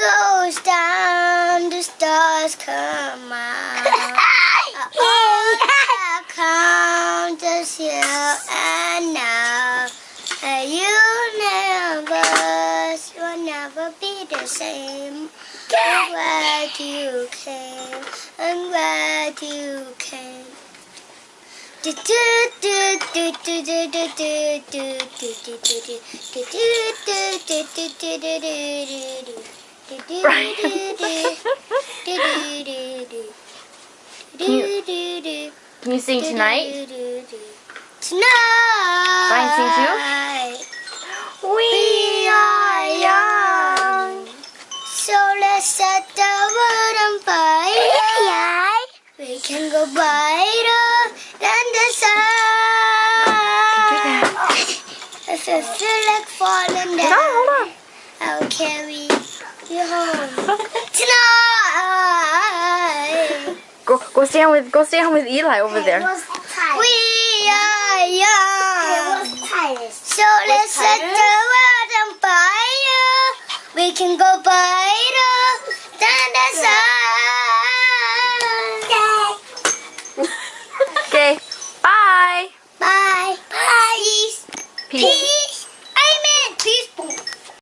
goes down, the stars come out. I count us here and now. And you'll never be the same. I'm glad you came. I'm glad you came. Can you sing tonight? Tonight. Bryant, sing too? We are young. So let's set the world on fire. We can go brighter than the sun. If you feel like falling down, Hold on. I'll carry you home tonight. Go stay home with Eli over there. We are young. So let's set the world on fire. We can go brighter